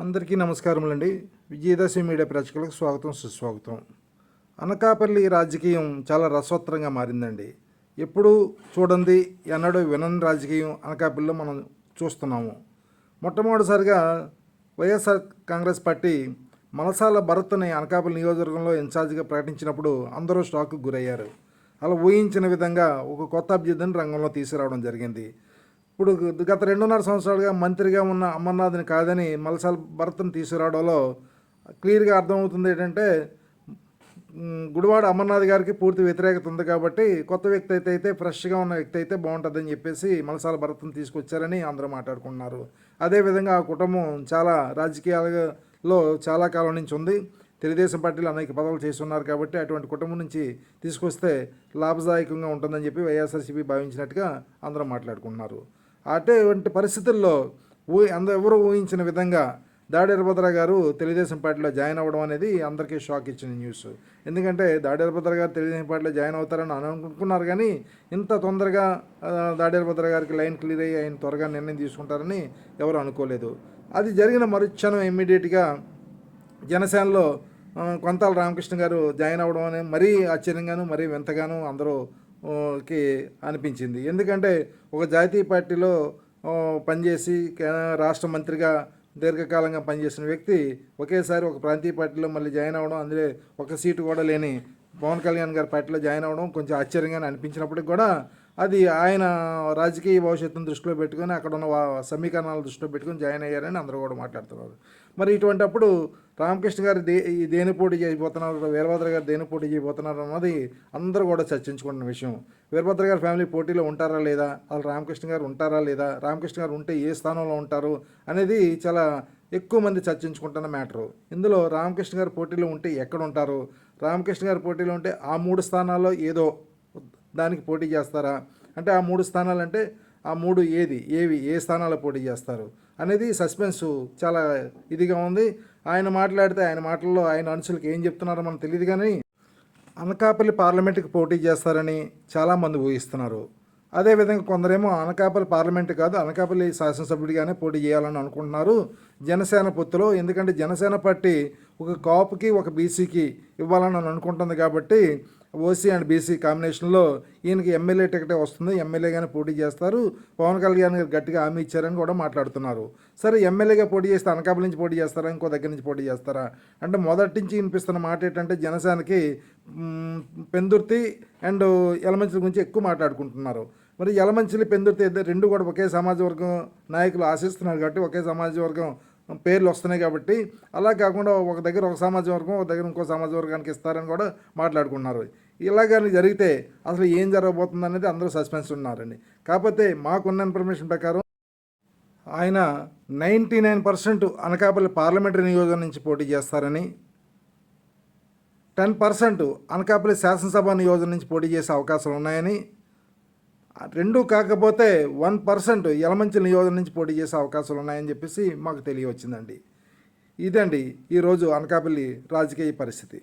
అందరికీ నమస్కారములండి. విజయదశమి మీడియా ప్రేక్షకులకు స్వాగతం, సుస్వాగతం. అనకాపల్లి రాజకీయం చాలా రసవత్తరంగా మారిందండి. ఎప్పుడూ చూడండి, ఎన్నడూ వినని రాజకీయం అనకాపల్లిలో మనం చూస్తున్నాము. మొట్టమొదటిసారిగా వైఎస్ఆర్ కాంగ్రెస్ పార్టీ మలసాల భరత్ని అనకాపల్లి నియోజకవర్గంలో ఇన్ఛార్జిగా ప్రకటించినప్పుడు అందరూ షాక్కు గురయ్యారు. అలా ఊహించిన విధంగా ఒక కొత్త అభ్యర్థిని రంగంలో తీసుకురావడం జరిగింది. ఇప్పుడు గత 2.5 సంవత్సరాలుగా మంత్రిగా ఉన్న అమర్నాథ్ని కాదని మలసాల భరత్ని తీసుకురావడంలో క్లియర్గా అర్థమవుతుంది ఏంటంటే, గుడివాడ అమర్నాథ్ గారికి పూర్తి వ్యతిరేకత ఉంది కాబట్టి కొత్త వ్యక్తి అయితే ఫ్రెష్గా ఉన్న వ్యక్తి అయితే బాగుంటుందని చెప్పేసి మలసాల భరత్ని తీసుకొచ్చారని అందరూ మాట్లాడుకుంటున్నారు. అదేవిధంగా ఆ కుటుంబం చాలా రాజకీయాలలో చాలా కాలం నుంచి ఉంది. తెలుగుదేశం పార్టీలో అనేక పదవులు చేసి ఉన్నారు కాబట్టి అటువంటి కుటుంబం నుంచి తీసుకొస్తే లాభదాయకంగా ఉంటుందని చెప్పి వైఎస్ఆర్సీపీ భావించినట్టుగా అందరూ మాట్లాడుకుంటున్నారు. అటువంటి పరిస్థితుల్లో ఎవరు ఊహించిన విధంగా దాడి వీరభద్ర గారు తెలుగుదేశం పార్టీలో జాయిన్ అవ్వడం అనేది అందరికీ షాక్ ఇచ్చిన న్యూస్. ఎందుకంటే దాడి వీరభద్ర గారు తెలుగుదేశం పార్టీలో జాయిన్ అవుతారని అనుకున్నారు, కానీ ఇంత తొందరగా దాడి వీరభద్ర గారికి లైన్ క్లియర్ అయ్యి ఆయన త్వరగా నిర్ణయం తీసుకుంటారని ఎవరు అనుకోలేదు. అది జరిగిన మరుక్షణం ఇమ్మీడియట్గా జనసేనలో కొంతాల రామకృష్ణ గారు జాయిన్ అవ్వడం అనేది మరీ ఆశ్చర్యంగాను మరీ వింతగాను అందరూకి అనిపించింది. ఎందుకంటే ఒక జాతీయ పార్టీలో పనిచేసి రాష్ట్ర మంత్రిగా దీర్ఘకాలంగా పనిచేసిన వ్యక్తి ఒకేసారి ఒక ప్రాంతీయ పార్టీలో మళ్ళీ జాయిన్ అవ్వడం, అందులో ఒక సీటు కూడా లేని పవన్ కళ్యాణ్ గారి పార్టీలో జాయిన్ అవ్వడం కొంచెం ఆశ్చర్యంగానే అనిపించినప్పటికి కూడా అది ఆయన రాజకీయ భవిష్యత్తును దృష్టిలో పెట్టుకొని అక్కడ ఉన్న సమీకరణాలు దృష్టిలో పెట్టుకొని జాయిన్ అయ్యారని అందరూ కూడా మాట్లాడుతున్నారు. మరి ఇటువంటి అప్పుడు రామకృష్ణ గారు దేని పోటీ చేయబోతున్నారు, వీరభద్ర గారు దేని పోటీ చేయబోతున్నారు అన్నది అందరూ కూడా చర్చించుకున్న విషయం. వీరభద్ర గారి ఫ్యామిలీ పోటీలో ఉంటారా లేదా, వాళ్ళు రామకృష్ణ గారు ఉంటారా లేదా, రామకృష్ణ గారు ఉంటే ఏ స్థానంలో ఉంటారు అనేది చాలా ఎక్కువ మంది చర్చించుకుంటున్న మ్యాటరు. ఇందులో రామకృష్ణ గారు పోటీలో ఉంటే ఎక్కడ ఉంటారు, రామకృష్ణ గారు పోటీలో ఉంటే ఆ 3 స్థానాల్లో ఏదో దానికి పోటీ చేస్తారా, అంటే ఆ 3 స్థానాలు అంటే ఆ 3 ఏ స్థానాల్లో పోటీ చేస్తారు అనేది సస్పెన్స్ చాలా ఇదిగా ఉంది. ఆయన మాట్లాడితే ఆయన మాటల్లో ఆయన అనుచరులకు ఏం చెప్తున్నారో మనకు తెలియదు, కానీ అనకాపల్లి పార్లమెంటుకి పోటీ చేస్తారని చాలామంది ఊహిస్తున్నారు. అదేవిధంగా కొందరేమో అనకాపల్లి పార్లమెంటు కాదు అనకాపల్లి శాసనసభ్యుడిగానే పోటీ చేయాలని అనుకుంటున్నారు జనసేన పొత్తులో. ఎందుకంటే జనసేన పార్టీ ఒక కాపుకి ఒక బీసీకి ఇవ్వాలని అనుకుంటుంది కాబట్టి ఓసీ అండ్ బీసీ కాంబినేషన్లో ఈయనకి ఎమ్మెల్యే టికెటే వస్తుంది, ఎమ్మెల్యేగానే పోటీ చేస్తారు, పవన్ కళ్యాణ్ గారు గట్టిగా హామీ ఇచ్చారని కూడా మాట్లాడుతున్నారు. సరే, ఎమ్మెల్యేగా పోటీ చేస్తే అనకాపల్లి నుంచి పోటీ చేస్తారా, ఇంకో దగ్గర నుంచి పోటీ చేస్తారా అంటే మొదటి నుంచి వినిపిస్తున్న మాట ఏంటంటే జనసేనకి పెందుర్తి అండ్ యలమంచిలి గురించి ఎక్కువ మాట్లాడుకుంటున్నారు. మరి యలమంచిలి పెందుర్తి రెండు కూడా ఒకే సమాజ వర్గం నాయకులు ఆశిస్తున్నారు కాబట్టి ఒకే సమాజ వర్గం పేర్లు వస్తున్నాయి కాబట్టి అలా కాకుండా ఒక దగ్గర ఒక సమాజ వర్గం ఒక దగ్గర ఇంకో సమాజ వర్గానికి ఇస్తారని కూడా మాట్లాడుకున్నారు. ఇలాగని జరిగితే అసలు ఏం జరగబోతుంది అనేది అందరూ సస్పెన్స్ ఉన్నారండి. కాకపోతే మాకున్న ఇన్ఫర్మేషన్ ప్రకారం ఆయన 99% అనకాపల్లి పార్లమెంటరీ నియోజకవర్గం నుంచి పోటీ చేస్తారని, 10% అనకాపల్లి శాసనసభ నియోజకవర్గం నుంచి పోటీ చేసే అవకాశాలు ఉన్నాయని, 2 కాకపోతే 1% యలమంచిలి నియోజకవర్గం నుంచి పోటీ చేసే అవకాశాలు ఉన్నాయని చెప్పేసి మాకు తెలియవచ్చిందండి. ఇదండి ఈరోజు అనకాపల్లి రాజకీయ పరిస్థితి.